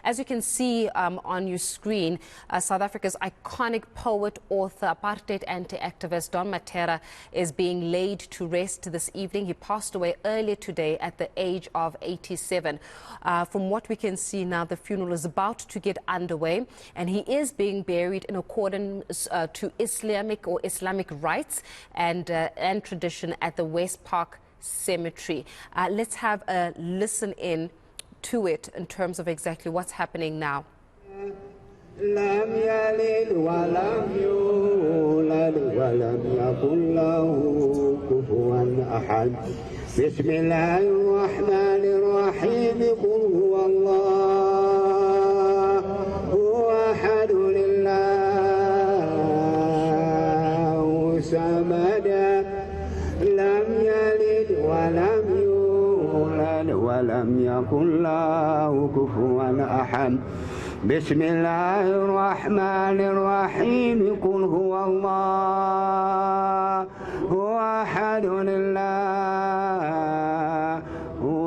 As you can see on your screen, South Africa's iconic poet, author, apartheid anti-activist Don Mattera is being laid to rest this evening. He passed away earlier today at the age of 87. From what we can see now, the funeral is about to get underway, and he is being buried in accordance to Islamic rites and tradition at the West Park Cemetery. Let's have a listen in to it in terms of exactly what's happening now. لم يلد ولم يولد ولم يكن له كفوا أحد بسم الله الرحمن الرحيم قل هو الله هو أحد لله صمد لم يلد ولم يولد ولم يكن له كفوا أحد بسم الله الرحمن الرحيم قل هو الله هو أحد لله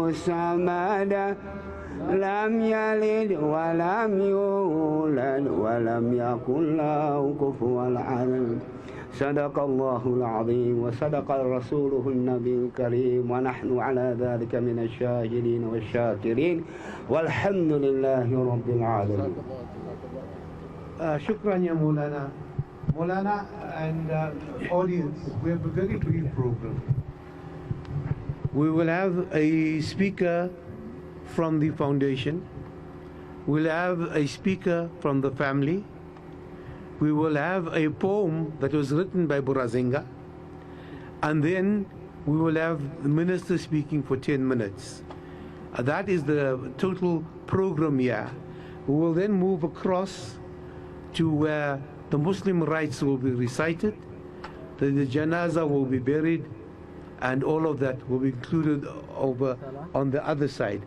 الصمد لم يلد ولم يولد ولم يكن له كفوا أحد صدق الله العظيم وصدق رسوله النبي الكريم ونحن على ذلك من الشاهدين والشاكرين والحمد لله رب العالمين. شكرا يا مولانا. Maulana and audience, we have a very brief program. We will have a speaker from the foundation. We'll have a speaker from the family. We will have a poem that was written by Burazinga, and then we will have the minister speaking for 10 minutes. That is the total program here. We will then move across to where the Muslim rites will be recited, the janaza will be buried, and all of that will be included over on the other side.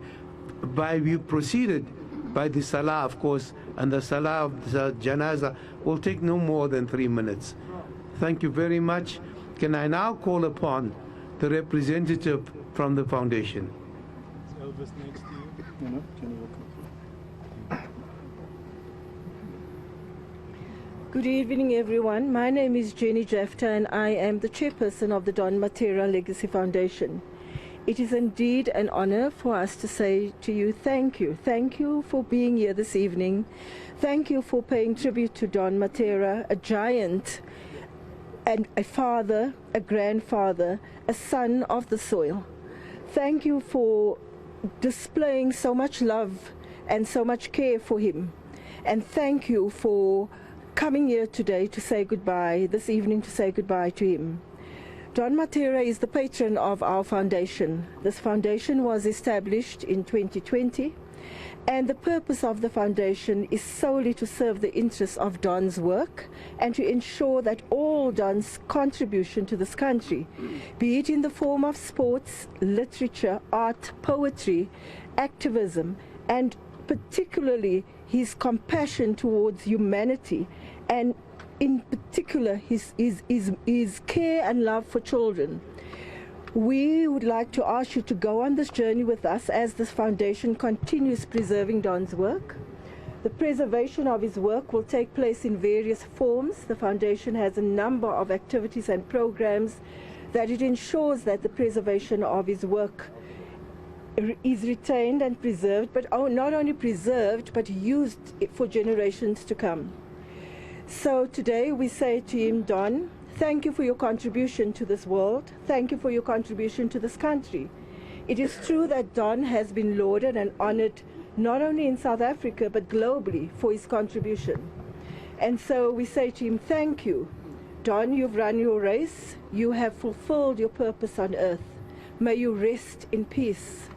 We proceeded by the salah, of course, and the salah of the janaza will take no more than 3 minutes. Thank you very much. Can I now call upon the representative from the foundation? Is Elvis next to you? No, can you walk up? Good evening, everyone. My name is Jenny Jafta, and I am the chairperson of the Don Mattera Legacy Foundation. It is indeed an honor for us to say to you, thank you. Thank you for being here this evening. Thank you for paying tribute to Don Mattera, a giant and a father, a grandfather, a son of the soil. Thank you for displaying so much love and so much care for him. And thank you for coming here today to say goodbye, this evening to say goodbye to him. Don Mattera is the patron of our foundation. This foundation was established in 2020, and the purpose of the foundation is solely to serve the interests of Don's work and to ensure that all Don's contribution to this country, be it in the form of sports, literature, art, poetry, activism, and particularly his compassion towards humanity, and in particular his care and love for children. We would like to ask you to go on this journey with us as this foundation continues preserving Don's work. The preservation of his work will take place in various forms. The foundation has a number of activities and programs that it ensures that the preservation of his work is retained and preserved, but not only preserved, but used for generations to come. So today we say to him, Don, thank you for your contribution to this world. Thank you for your contribution to this country. It is true that Don has been lauded and honored not only in South Africa, but globally for his contribution. And so we say to him, thank you. Don, you've run your race. You have fulfilled your purpose on earth. May you rest in peace.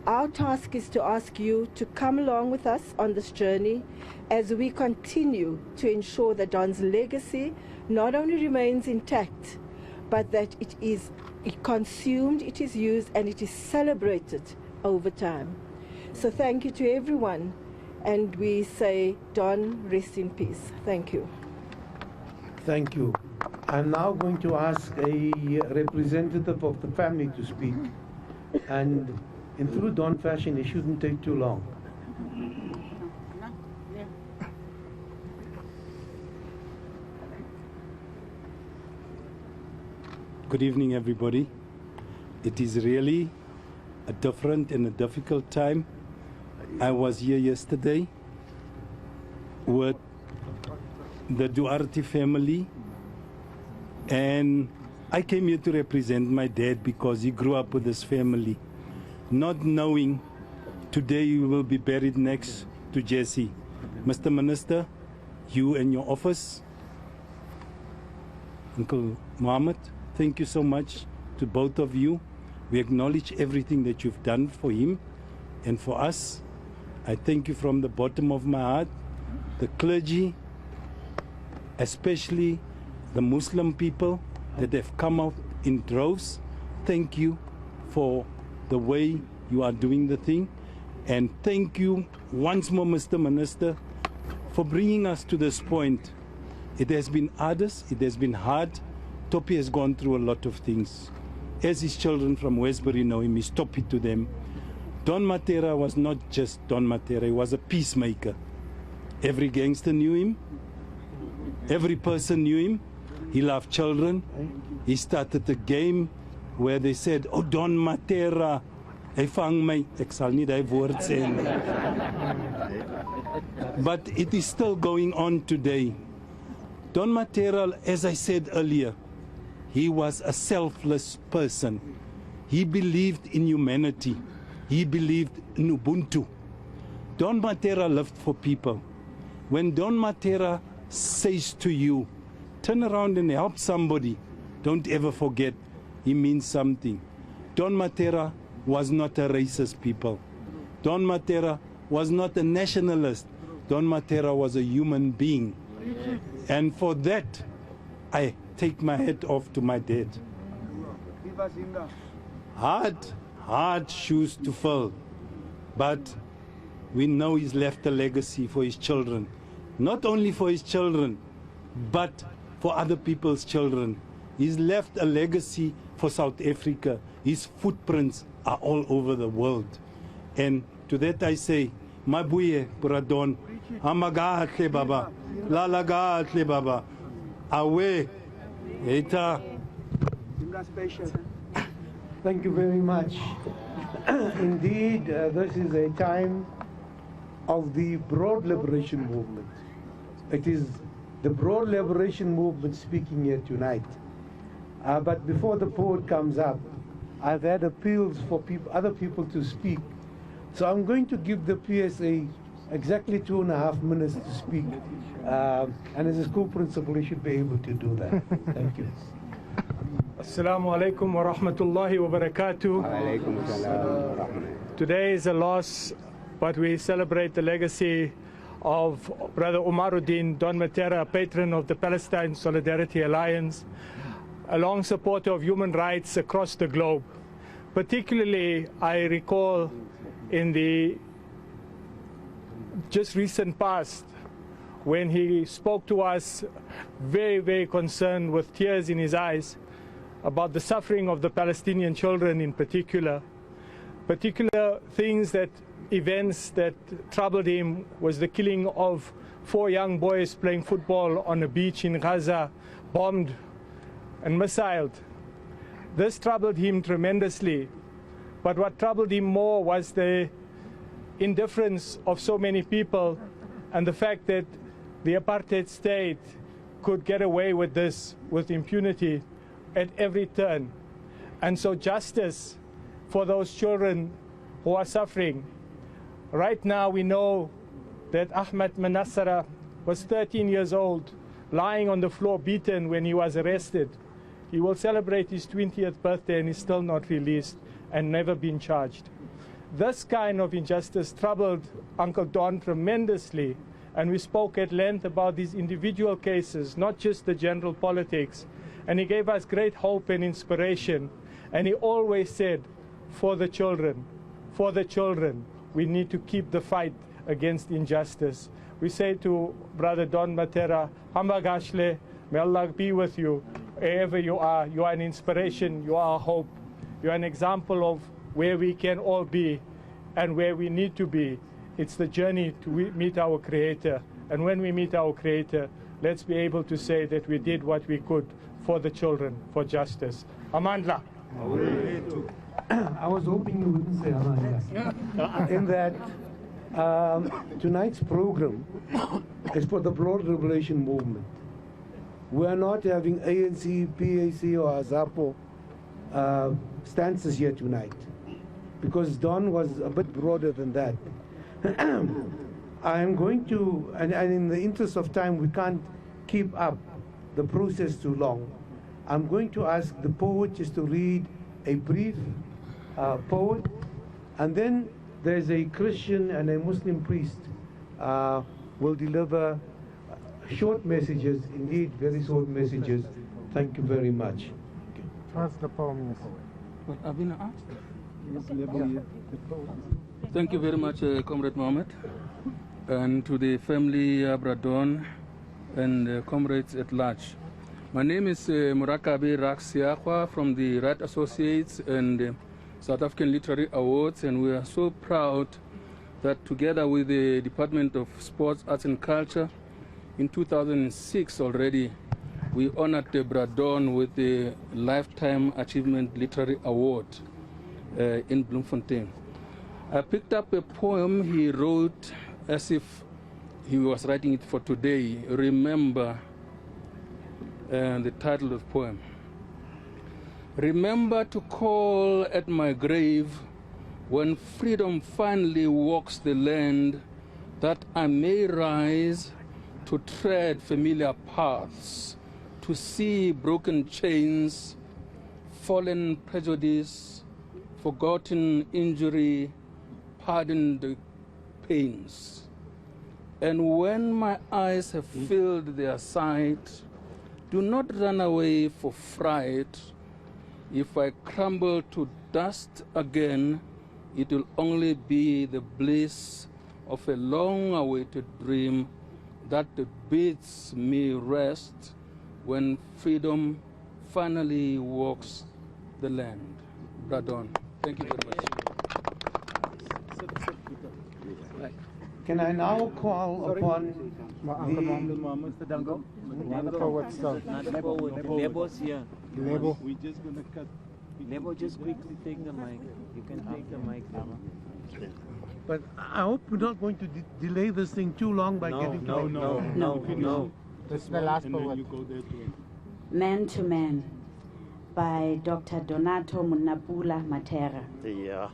Our task is to ask you to come along with us on this journey as we continue to ensure that Don's legacy not only remains intact, but that it is consumed, it is used, and it is celebrated over time. So thank you to everyone, and we say, Don, rest in peace. Thank you. Thank you. I'm now going to ask a representative of the family to speak, and in true Don fashion, it shouldn't take too long. Good evening, everybody. It is really a different and a difficult time. I was here yesterday with the Duarte family, and I came here to represent my dad because he grew up with this family, not knowing today you will be buried next to Jesse. Mr. Minister, you and your office, Uncle Mohammed, thank you so much to both of you. We acknowledge everything that you've done for him and for us. I thank you from the bottom of my heart. The clergy, especially the Muslim people that have come out in droves, thank you for the way you are doing the thing. And thank you once more, Mr. Minister, for bringing us to this point. It has been arduous, it has been hard. Topi has gone through a lot of things. As his children from Westbury know him, he's Topi to them. Don Mattera was not just Don Mattera, he was a peacemaker. Every gangster knew him. Every person knew him. He loved children. He started a game where they said, "Oh, Don Mattera, hy vang my." Ek sal nie die woord sê nie. But it is still going on today. Don Mattera, as I said earlier, he was a selfless person. He believed in humanity. He believed in Ubuntu. Don Mattera lived for people. When Don Mattera says to you, turn around and help somebody, don't ever forget, he means something. Don Mattera was not a racist people. Don Mattera was not a nationalist. Don Mattera was a human being. And for that, I take my hat off to my dad. Hard shoes to fill. But we know he's left a legacy for his children. Not only for his children, but for other people's children. He's left a legacy for South Africa. His footprints are all over the world. And to that I say, Mabuye Buradon, Amagatle Baba, Lalagatle Baba, Awe, Eta. Thank you very much. Indeed, this is a time of the broad liberation movement. It is the broad liberation movement speaking here tonight. But before the poet comes up, I've had appeals for other people to speak. So I'm going to give the PSA exactly 2.5 minutes to speak. And as a school principal, you should be able to do that. Thank you. Assalamu alaikum wa rahmatullahi wa barakatuh. Today is a loss, but we celebrate the legacy of Brother Umaruddin Don Mattera, patron of the Palestine Solidarity Alliance, a long supporter of human rights across the globe. Particularly, I recall in the just recent past when he spoke to us very, very concerned with tears in his eyes about the suffering of the Palestinian children in particular things that events that troubled him was the killing of 4 young boys playing football on a beach in Gaza, bombed and missiled. This troubled him tremendously, but what troubled him more was the indifference of so many people and the fact that the apartheid state could get away with this with impunity at every turn. And so justice for those children who are suffering. Right now we know that Ahmed Manassara was 13 years old, lying on the floor beaten when he was arrested. He will celebrate his 20th birthday and is still not released and never been charged. This kind of injustice troubled Uncle Don tremendously, and we spoke at length about these individual cases, not just the general politics. And he gave us great hope and inspiration. And he always said, for the children, we need to keep the fight against injustice. We say to Brother Don Mattera, Hamagashle, may Allah be with you wherever you are. You are an inspiration, you are a hope. You are an example of where we can all be and where we need to be. It's the journey to meet our Creator. And when we meet our Creator, let's be able to say that we did what we could for the children, for justice. Amandla. I was hoping you wouldn't say Amanda. In that tonight's program is for the broad revelation movement. We're not having ANC, PAC, or AZAPO stances here tonight, because Don was a bit broader than that. I am going to, and in the interest of time, we can't keep up the process too long. I'm going to ask the poet just to read a brief poem, and then there's a Christian and a Muslim priest will deliver short messages, indeed very short messages. Thank you very much. What's the poem? What I've been asked? Thank you very much, Comrade Mohammed, and to the family Bradon and comrades at large. My name is Murakabi Raksiakwa from the Right Associates and South African Literary Awards, and we are so proud that together with the Department of Sports, Arts and Culture, in 2006 already, we honored Bradon with the Lifetime Achievement Literary Award in Bloemfontein. I picked up a poem he wrote as if he was writing it for today. Remember, the title of the poem. Remember to call at my grave when freedom finally walks the land, that I may rise to tread familiar paths, to see broken chains, fallen prejudice, forgotten injury, pardoned pains. And when my eyes have filled their sight, do not run away for fright. If I crumble to dust again, it will only be the bliss of a long-awaited dream that bids me rest when freedom finally walks the land. Bradon. Thank you very much. Can I now call upon Lebo's here. Lebo. We're just going to cut. Lebo, just quickly take the mic. You can take the mic, Lebo. But I hope we're not going to delay this thing too long by getting to No. This is the last poet. Man to Man by Dr. Donato Munapula Mattera. Yeah.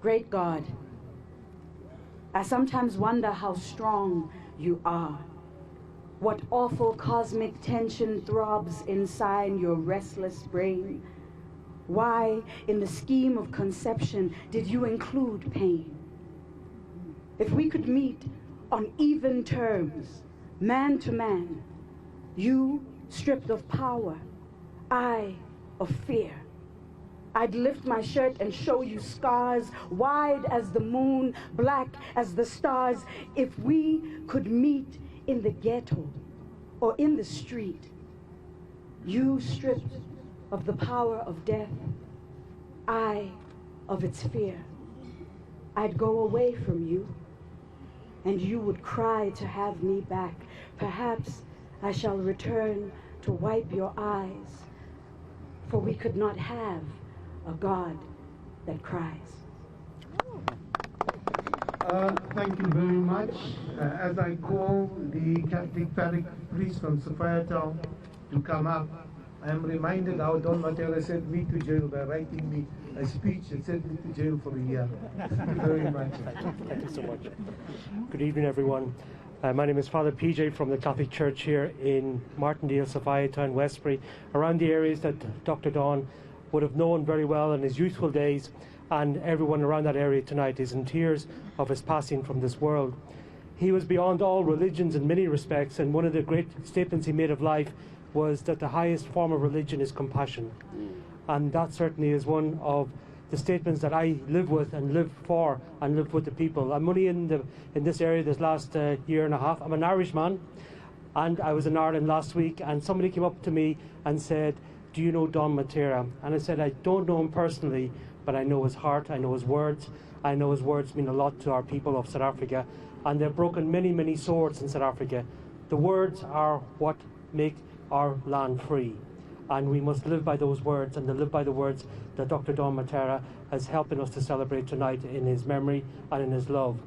Great God, I sometimes wonder how strong you are. What awful cosmic tension throbs inside your restless brain? Why, in the scheme of conception, did you include pain? If we could meet on even terms, man to man, you stripped of power, I of fear, I'd lift my shirt and show you scars, wide as the moon, black as the stars. If we could meet in the ghetto or in the street, you stripped of the power of death, I of its fear. I'd go away from you, and you would cry to have me back. Perhaps I shall return to wipe your eyes, for we could not have a God that cries. Thank you very much. As I call the Catholic parish priest from Sophia Town to come up, I am reminded how Don Mattera sent me to jail by writing me a speech that sent me to jail for a year. Thank you very much. Thank you so much. Good evening, everyone. My name is Father PJ from the Catholic Church here in Martindale, Sophia Town, Westbury, around the areas that Dr. Don would have known very well in his youthful days, and everyone around that area tonight is in tears of his passing from this world. He was beyond all religions in many respects, and one of the great statements he made of life was that the highest form of religion is compassion. And that certainly is one of the statements that I live with and live for and live with the people. I'm only in this area this last year and a half. I'm an Irishman, and I was in Ireland last week, and somebody came up to me and said, "Do you know Don Mattera?" And I said, "I don't know him personally, but I know his heart, I know his words. I know his words mean a lot to our people of South Africa, and they've broken many, many swords in South Africa. The words are what make our land free." and we must live by those words and to live by the words that Dr. Don Mattera has helping us to celebrate tonight in his memory and in his love.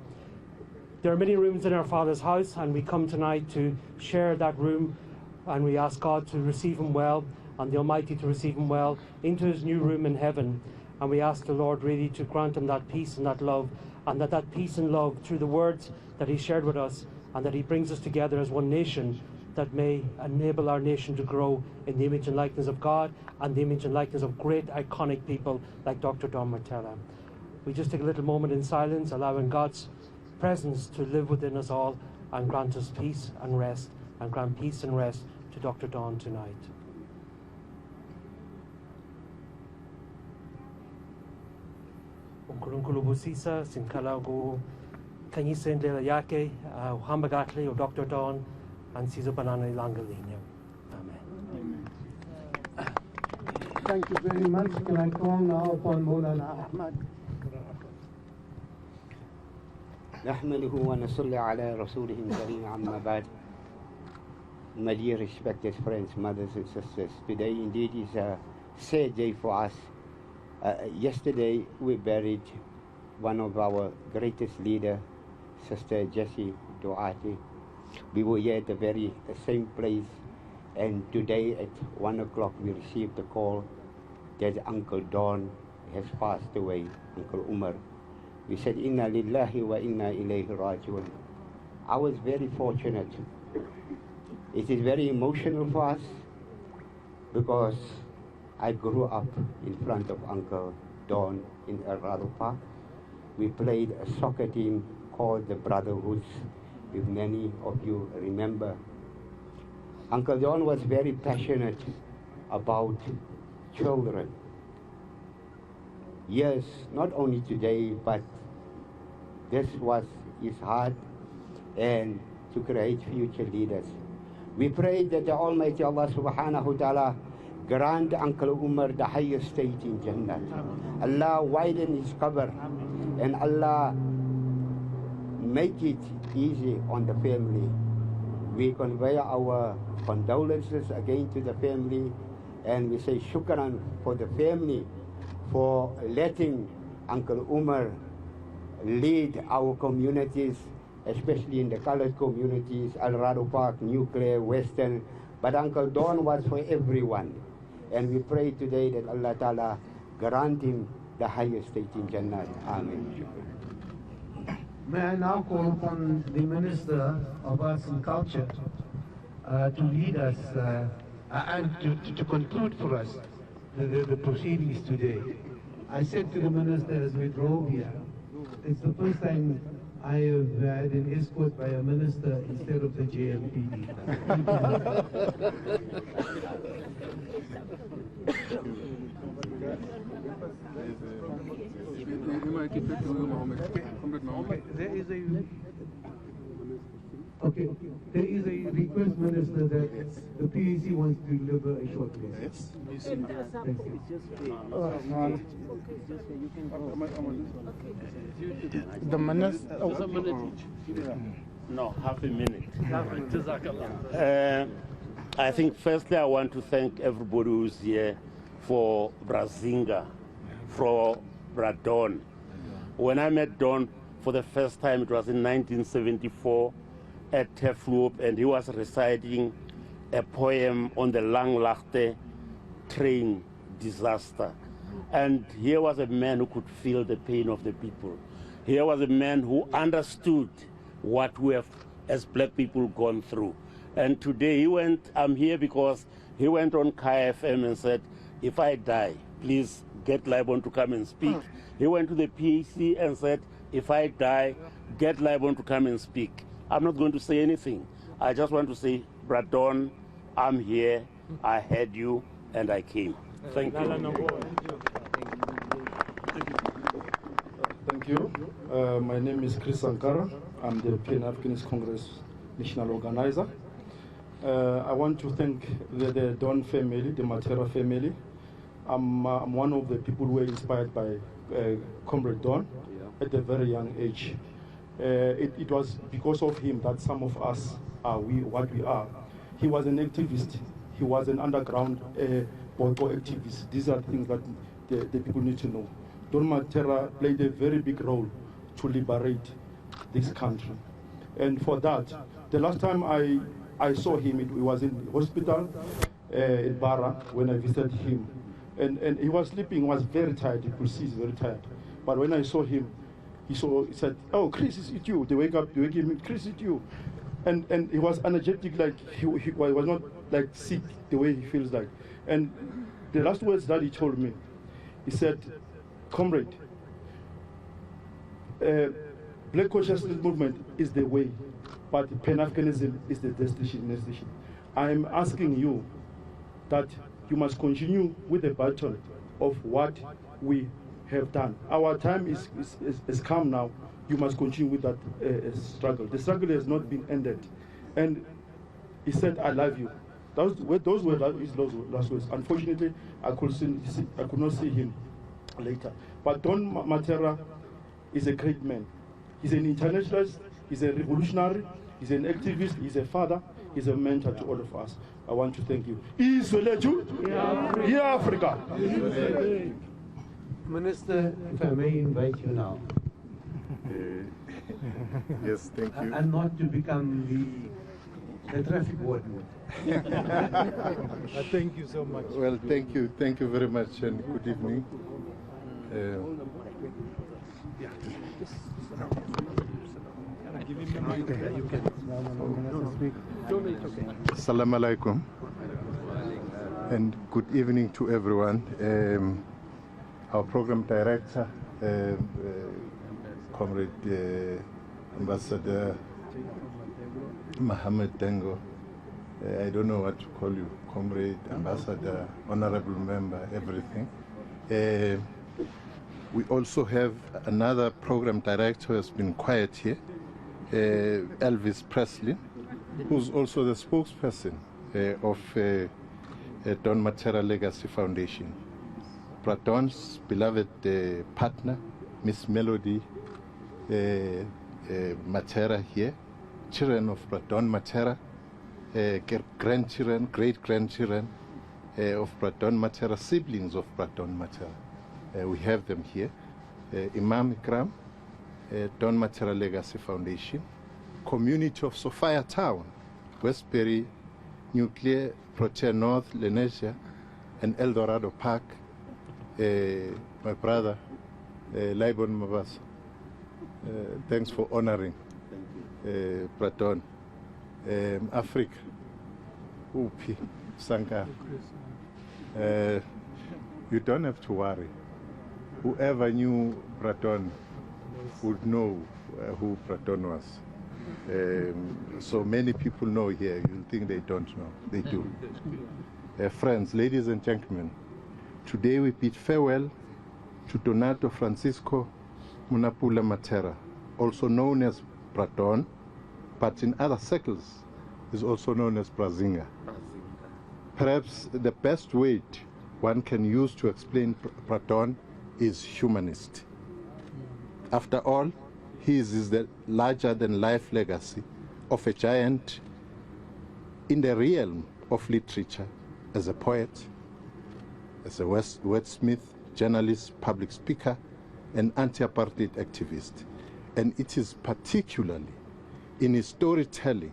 There are many rooms in our Father's house, and we come tonight to share that room, and we ask God to receive him well and the Almighty to receive him well into his new room in heaven. And we ask the Lord really to grant him that peace and that love, and that peace and love through the words that he shared with us, and that he brings us together as one nation, that may enable our nation to grow in the image and likeness of God and the image and likeness of great iconic people like Dr. Don Mattera. We just take a little moment in silence, allowing God's presence to live within us all and grant us peace and rest, and grant peace and rest to Dr. Don tonight. Unkulunkulu busisa sinkala go kanyisen lela yake hambagatli o Dr. Don and Caesar Banana Langalino. Amen. Thank you very much. Can I call now upon Maulana Ahmad? نحمده ونصلي على رسوله الكريم عما بعد. My dear respected friends, mothers and sisters, today indeed is a sad day for us. Yesterday we buried one of our greatest leaders, Sister Jessie Duarte. We were here at the very same place, and today at 1 o'clock we received a call that Uncle Don has passed away, Uncle Umar. We said, Inna lillahi wa inna ilayhi rajiun. I was very fortunate. It is very emotional for us because I grew up in front of Uncle Don in El Rado Park. We played a soccer team called the Brotherhoods, if many of you remember. Uncle Don was very passionate about children. Yes, not only today, but this was his heart, and to create future leaders. We pray that the Almighty Allah subhanahu wa ta'ala grant Uncle Umar the highest state in Jannah. Allah widen his cover, and Allah make it easy on the family. We convey our condolences again to the family, and we say shukran for the family for letting Uncle Umar lead our communities, especially in the colored communities, El Rado Park, Nuclear, Western. But Uncle Don was for everyone. And we pray today that Allah Ta'ala grant him the highest state in Jannah. Amen. May I now call upon the Minister of Arts and Culture to lead us and to conclude for us the proceedings today. I said to the Minister as we drove here, it's the first time I have had an escort by a minister instead of the JMPD. There is a request, Minister, that the PAC wants to deliver a short message. Yes. Thank you. The minister. No, half a minute. I think firstly I want to thank everybody who's here for Brazinga, for Bradon. When I met Don for the first time, it was in 1974 at Tefloop, and he was reciting a poem on the Langlaagte train disaster. And here was a man who could feel the pain of the people. Here was a man who understood what we have as black people gone through. And today I'm here because he went on Kaya FM and said, if I die, please get Libon to come and speak. He went to the PAC and said, if I die, get Libon to come and speak. I'm not going to say anything. I just want to say, Bradon, I'm here, I heard you, and I came. Thank you. Thank you. My name is Chris Ankara. I'm the Pan-Africanist Congress national organizer. I want to thank the Don family, the Mattera family. I'm one of the people who were inspired by Comrade Don at a very young age. It was because of him that some of us are what we are. He was an activist. he was an underground Boyko activist. These are things that the people need to know. Don Mattera played a very big role to liberate this country. And for that, the last time I saw him, he was in hospital in Barra when I visited him. And he was sleeping, he was very tired, you could see he's very tired. But when I saw him, he said, "Oh, Chris, is it you?" They wake him, "Chris, is it you?" And he was energetic, like he was not like sick the way he feels like. And the last words that he told me, he said, "Comrade, Black consciousness movement is the way, but Pan-Africanism is the destination. I am asking you that you must continue with the battle of what we have done. Our time is come now. You must continue with that struggle. The struggle has not been ended." And he said, "I love you." Those were his last words. Unfortunately, I could not see him later. But Don Mattera is a great man. He's an internationalist, he's a revolutionary, he's an activist, he's a father, he's a mentor to all of us. I want to thank you. Here Africa. Minister, if I may invite you now. Yes, thank you. And not to become the traffic warden. Thank you so much. Well, thank you very much, and good evening. Assalamu alaikum, and good evening to everyone. Our program director, Comrade Ambassador Mohammed Dengo, I don't know what to call you, Comrade, Ambassador, Honorable Member, everything. We also have another program director who has been quiet here, Elvis Presley, who's also the spokesperson of Don Mattera Legacy Foundation. Pradon's beloved partner, Miss Melody Mattera here, children of Don Mattera, grandchildren, great-grandchildren of Don Mattera, siblings of Don Mattera. We have them here. Imam Ikram, Don Mattera Legacy Foundation, community of Sophia Town, Westbury, Nuclear, Protea North, Lenesia, and El Dorado Park. My brother, Laibon Mabas, thanks for honoring Pradon. Africa, Upi, Sankar. You don't have to worry. Whoever knew Pradon would know who Pradon was. So many people know here. You think they don't know. They do. Friends, ladies and gentlemen, today we bid farewell to Donato Francisco Munapula Mattera, also known as Pradon, but in other circles is also known as Brazinga. Perhaps the best word one can use to explain Pradon is humanist. After all, his is the larger-than-life legacy of a giant in the realm of literature as a poet, as a wordsmith, journalist, public speaker, and anti-apartheid activist. And it is particularly in his storytelling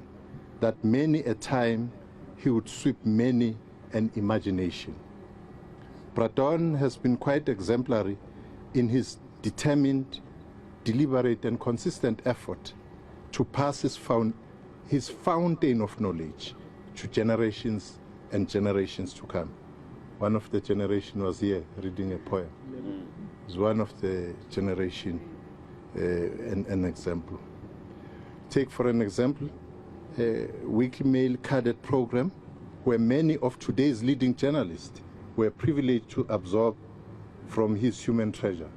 that many a time he would sweep many an imagination. Pradon has been quite exemplary in his determined, deliberate, and consistent effort to pass his fountain of knowledge to generations and generations to come. One of the generation was here reading a poem. It's one of the generation, an example. Take for an example, a weekly mail cadet program where many of today's leading journalists were privileged to absorb from his human treasure.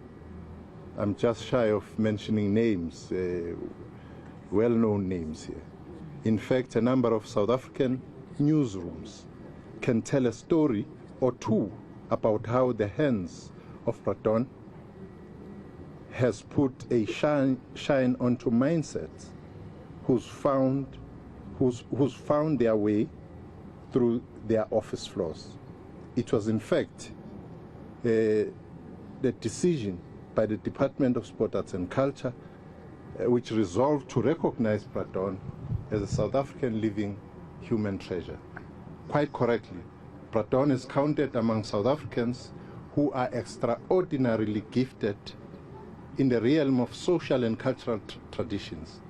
I'm just shy of mentioning names, well-known names here. In fact, a number of South African newsrooms can tell a story or two about how the hands of Pradon has put a shine onto mindsets who's found their way through their office floors. It was in fact the decision by the Department of Sport, Arts and Culture which resolved to recognize Pradon as a South African living human treasure. Quite correctly, Pradon is counted among South Africans who are extraordinarily gifted in the realm of social and cultural traditions.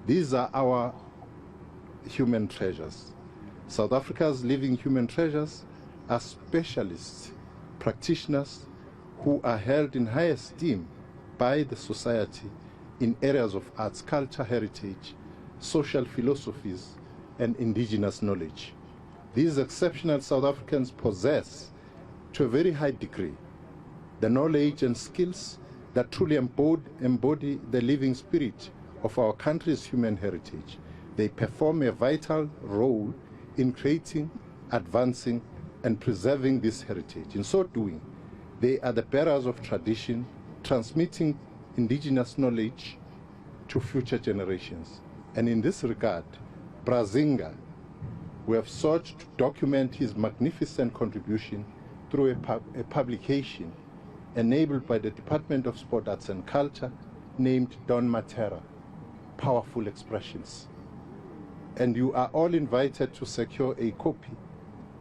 These are our human treasures. South Africa's living human treasures are specialists, practitioners who are held in high esteem by the society in areas of arts, culture, heritage, social philosophies, and indigenous knowledge. These exceptional South Africans possess, to a very high degree, the knowledge and skills that truly embody the living spirit of our country's human heritage. They perform a vital role in creating, advancing, and preserving this heritage. In so doing, they are the bearers of tradition, transmitting indigenous knowledge to future generations. And in this regard, Brazinga, we have sought to document his magnificent contribution through a publication enabled by the Department of Sport, Arts and Culture, named Don Mattera, Powerful Expressions. And you are all invited to secure a copy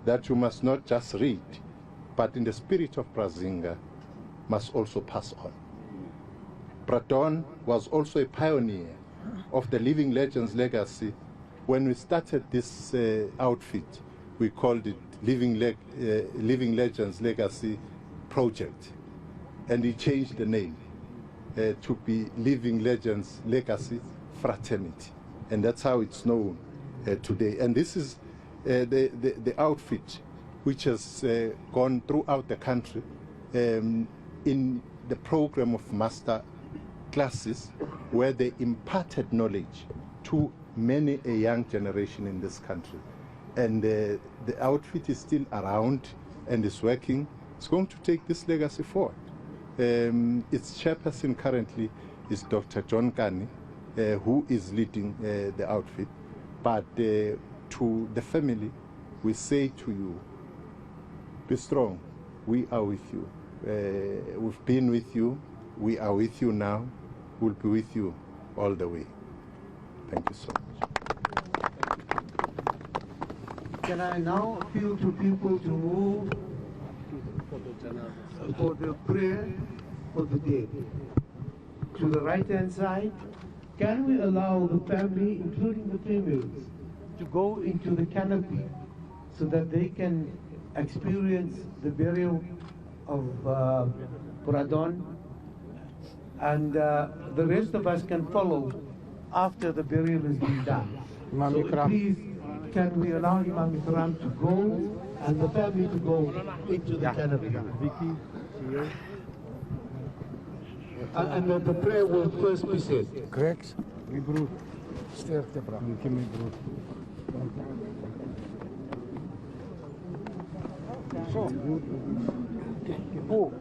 that you must not just read, but in the spirit of Brazinga, must also pass on. Pradon was also a pioneer of the Living Legends legacy. When we started this outfit, we called it Living Legends Legacy Project. And he changed the name to be Living Legends Legacy Fraternity. And that's how it's known today. And this is the outfit which has gone throughout the country in the program of master classes, where they imparted knowledge to many a young generation in this country. And the outfit is still around and is working. It's going to take this legacy forward. Its chairperson currently is Dr. John Kani, who is leading the outfit. But to the family, we say to you, be strong. We are with you. We've been with you. We are with you now. We'll be with you all the way. Thank you so much. Can I now appeal to people to move for the prayer for the day? To the right-hand side, can we allow the family, including the females, to go into the canopy so that they can experience the burial of Pradon, and the rest of us can follow after the burial has been done. So please, can we allow Imam Ikram to go and the family to go into the canopy? Vicky, here. And then the prayer will first be said. Correct. Mijn broer. Sterkte, bro. Dank je, mijn broer. Zo. Oh,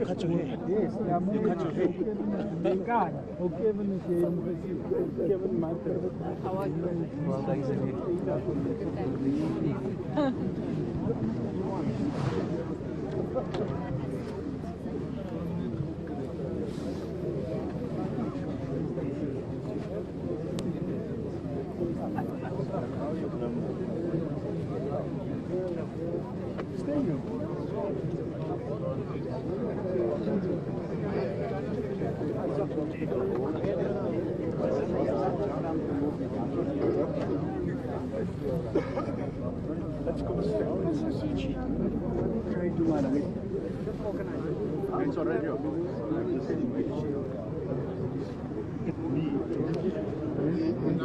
gaat zo heen. Ja, moet gaat zo heen. Denk aan. Ook even een keer. Ik heb een maat. Wel, dat is het niet.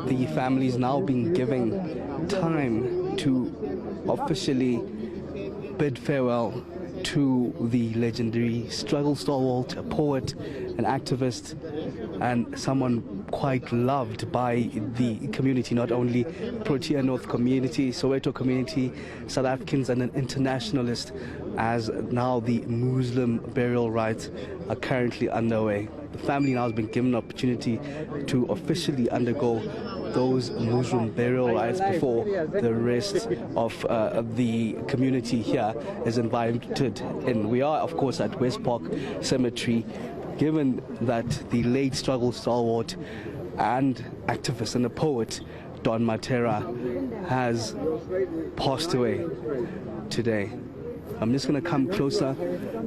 The family's now been given time to officially bid farewell to the legendary struggle stalwart, a poet, an activist, and someone quite loved by the community, not only Protea North community, Soweto community, South Africans, and an internationalist, as now the Muslim burial rites are currently underway. The family now has been given an opportunity to officially undergo those Muslim burial rites before the rest of the community here is invited in. We are, of course, at West Park Cemetery, given that the late struggle stalwart and activist and a poet, Don Mattera, has passed away today. I'm just going to come closer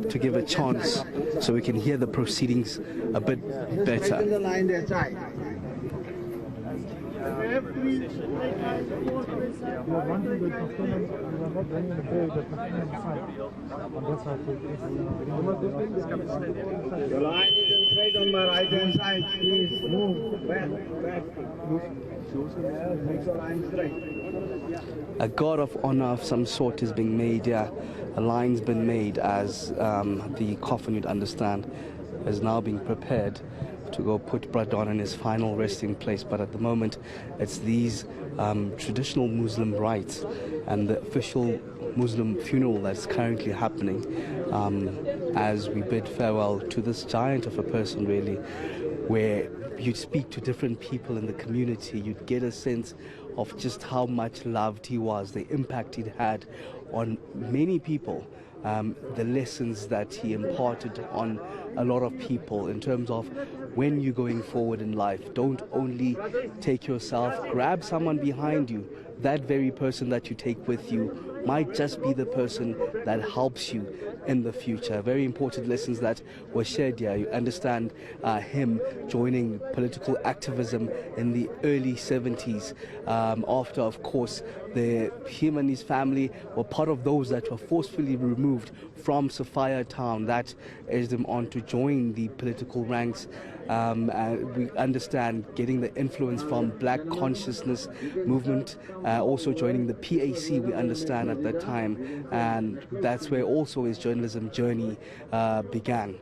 to give a chance so we can hear the proceedings a bit better. The line is straight on my right hand side. Please move back. Make the line straight. A guard of honor of some sort is being made here. A line's been made as the coffin, you'd understand, is now being prepared to go put Bradon in his final resting place. But at the moment, it's these traditional Muslim rites and the official Muslim funeral that's currently happening as we bid farewell to this giant of a person, really, where you'd speak to different people in the community, you'd get a sense of just how much loved he was, the impact he'd had on many people, the lessons that he imparted on a lot of people in terms of when you're going forward in life, don't only take yourself, grab someone behind you. That very person that you take with you might just be the person that helps you in the future. Very important lessons that were shared here. You understand him joining political activism in the early 70s after, of course, him and his family were part of those that were forcefully removed from Sophia town. That edged them on to join the political ranks. We understand getting the influence from Black Consciousness movement, also joining the PAC, we understand at that time, and that's where also his journalism journey began.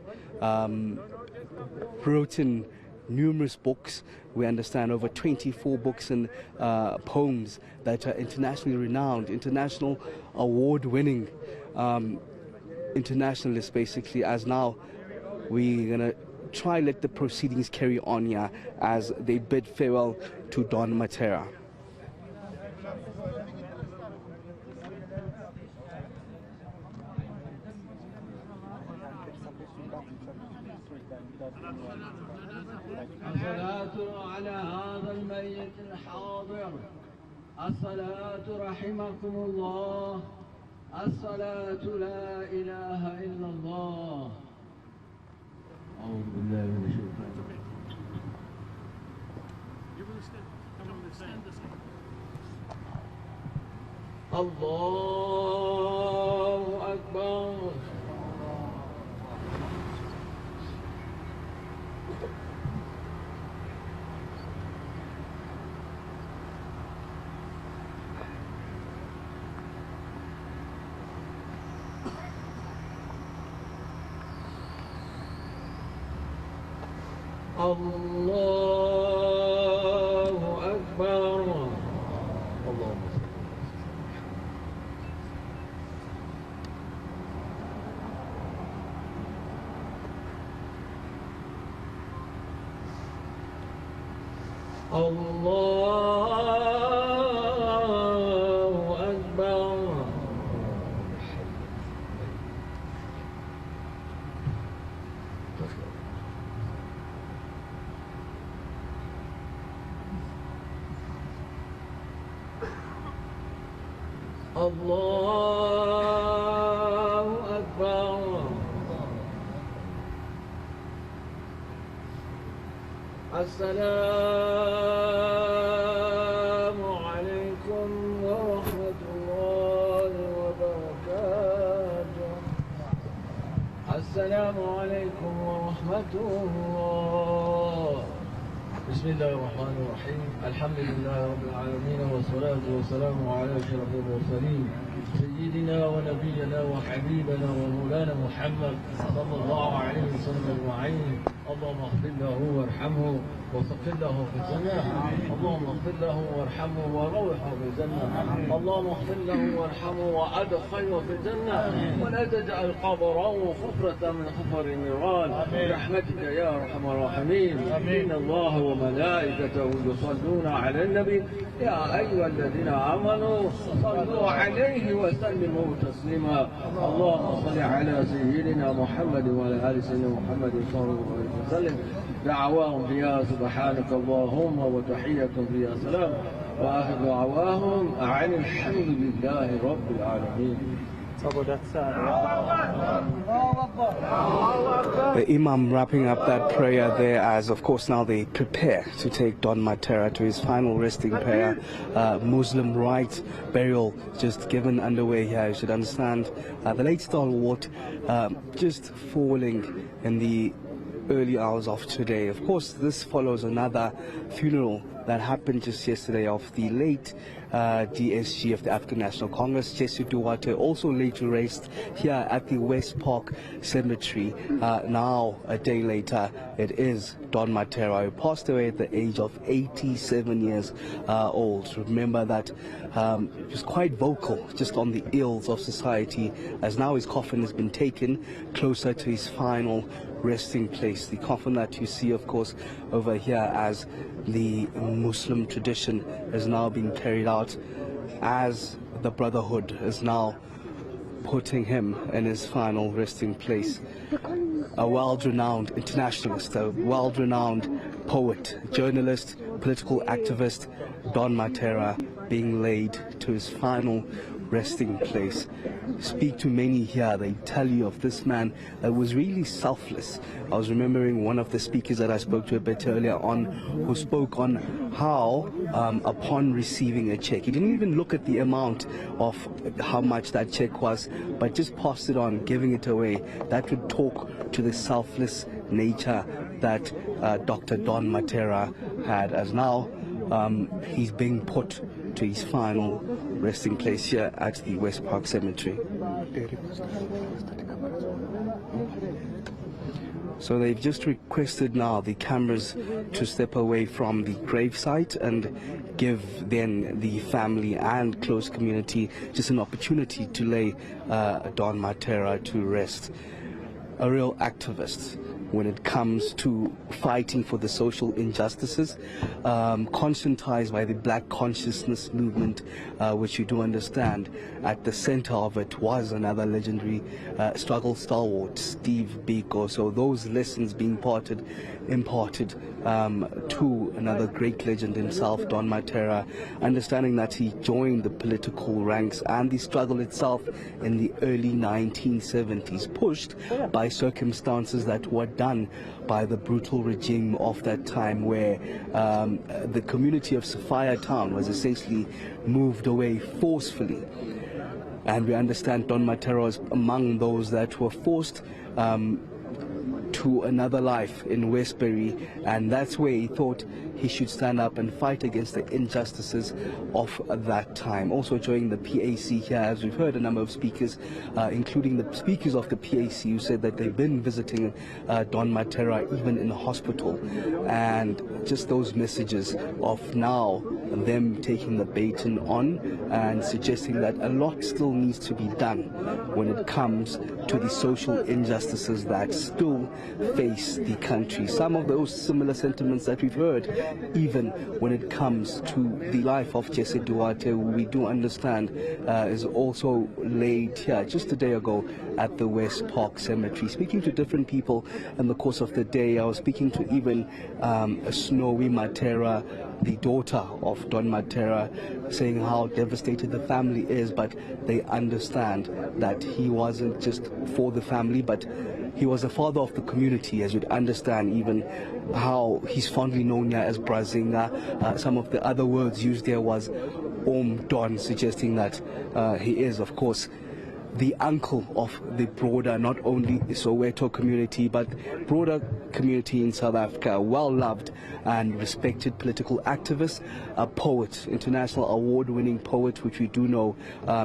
Written numerous books, we understand over 24 books and poems that are internationally renowned, international award-winning internationalists, basically, as now we're going to try let the proceedings carry on here as they bid farewell to Don Mattera. الصلاة رحمكم الله الصلاة لا إله إلا الله أعوذ بالله من الشيطان الرجيم الله أكبر الله أكبر الله أكبر الله أكبر السلام عليكم ورحمة الله وبركاته السلام عليكم ورحمة الله بسم الله الرحمن الرحيم الحمد لله رب العالمين والصلاة والسلام على أشرف المرسلين سيدنا ونبينا وحبيبنا ومولانا محمد صلى الله عليه وسلم أجمعين اللهم اغفر له وارحمه وسقر له في الجنة اللهم اغفر له وارحمه وروحه في الجنة اللهم اغفر له وارحمه وادخله في الجنة ولا تجعل قبره حفرة من حفر النيران برحمتك يا ارحم الراحمين ان الله وملائكته يصلون على النبي يا ايها الذين امنوا صلوا عليه وسلموا تسليما اللهم صل على سيدنا محمد وعلى ال سيدنا محمد صلى الله عليه وسلم دعواهم فيها سبحانك اللهم وتحيتهم فيها سلام واخر دعواهم عن الحمد لله رب العالمين. The Imam wrapping up that prayer there as, of course, now they prepare to take Don Mattera to his final resting prayer. Muslim rites burial just given underway here. You should understand the late stalwart just falling in the early hours of today. Of course, this follows another funeral that happened just yesterday of the late DSG of the African National Congress, Jesse Duarte, also laid to rest here at the West Park Cemetery. Now, a day later, it is Don Mattera, who passed away at the age of 87 years old. Remember that he was quite vocal just on the ills of society, as now his coffin has been taken closer to his final resting place. The coffin that you see, of course, over here as the Muslim tradition is now being carried out, as the Brotherhood is now putting him in his final resting place. A world-renowned internationalist, a world-renowned poet, journalist, political activist, Don Mattera, being laid to his final resting place. Speak to many here, they tell you of this man that was really selfless. I was remembering one of the speakers that I spoke to a bit earlier on, who spoke on how upon receiving a check, he didn't even look at the amount of how much that check was, but just passed it on, giving it away. That would talk to the selfless nature that Dr. Don Mattera had, as now he's being put to his final resting place here at the West Park Cemetery. So they've just requested now the cameras to step away from the gravesite and give then the family and close community just an opportunity to lay Don Mattera to rest. A real activist when it comes to fighting for the social injustices, conscientized by the Black Consciousness movement, which you do understand at the center of it was another legendary struggle stalwart, Steve Biko. So those lessons being imparted to another great legend himself, Don Mattera, understanding that he joined the political ranks and the struggle itself in the early 1970s, pushed by circumstances that were done by the brutal regime of that time, where the community of Sophia Town was essentially moved away forcefully. And we understand Don Mattera was among those that were forced to another life in Westbury, and that's where he thought he should stand up and fight against the injustices of that time. Also joining the PAC here, as we've heard a number of speakers, including the speakers of the PAC, who said that they've been visiting Don Mattera even in the hospital, and just those messages of now them taking the baton on and suggesting that a lot still needs to be done when it comes to the social injustices that still face the country. Some of those similar sentiments that we've heard even when it comes to the life of Jesse Duarte, who we do understand is also laid here just a day ago at the West Park Cemetery. Speaking to different people in the course of the day, I was speaking to even Snowy Mattera, the daughter of Don Mattera, saying how devastated the family is, but they understand that he wasn't just for the family, but he was a father of the community, as you'd understand, even how he's fondly known here as Brazinga. Some of the other words used there was Don, suggesting that he is, of course, the uncle of the broader, not only Soweto community, but broader community in South Africa. Well-loved and respected political activist, a poet, international award-winning poet, which we do know.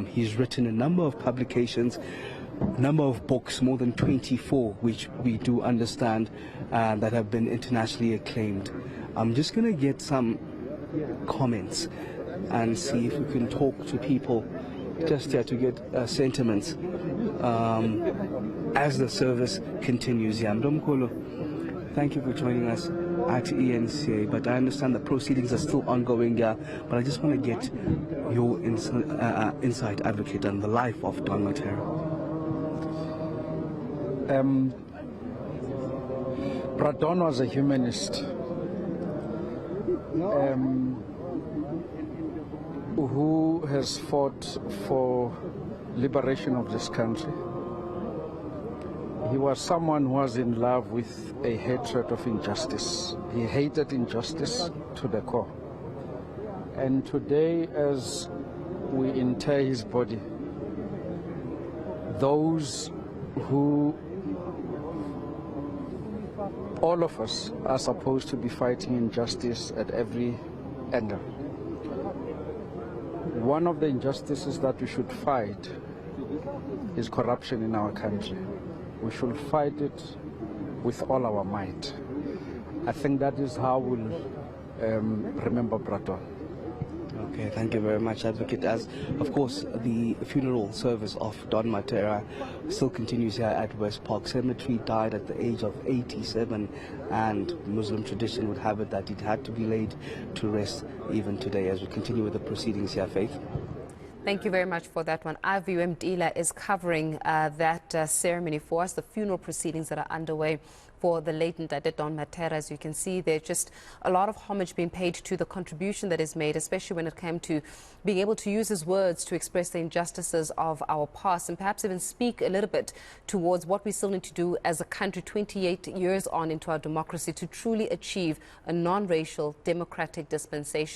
He's written a number of publications. number of books, more than 24, which we do understand that have been internationally acclaimed. I'm just going to get some comments and see if we can talk to people just here to get sentiments as the service continues. Mdomkolo, thank you for joining us at ENCA, but I understand the proceedings are still ongoing, but I just want to get your insight, Advocate, on the life of Don Mattera. Don was a humanist who has fought for liberation of this country. He was someone who was in love with a hatred of injustice. He hated injustice to the core. And today, as we inter his body, those who, all of us, are supposed to be fighting injustice at every angle. One of the injustices that we should fight is corruption in our country. We should fight it with all our might. I think that is how we'll remember Don. Okay, thank you very much, Advocate. As, of course, the funeral service of Don Mattera still continues here at West Park Cemetery. Died at the age of 87, and Muslim tradition would have it that it had to be laid to rest even today. As we continue with the proceedings here, Faith. Thank you very much for that one. IVM Dila is covering that ceremony for us, the funeral proceedings that are underway for the late Don Mattera. As you can see, there's just a lot of homage being paid to the contribution that is made, especially when it came to being able to use his words to express the injustices of our past and perhaps even speak a little bit towards what we still need to do as a country 28 years on into our democracy to truly achieve a non-racial democratic dispensation.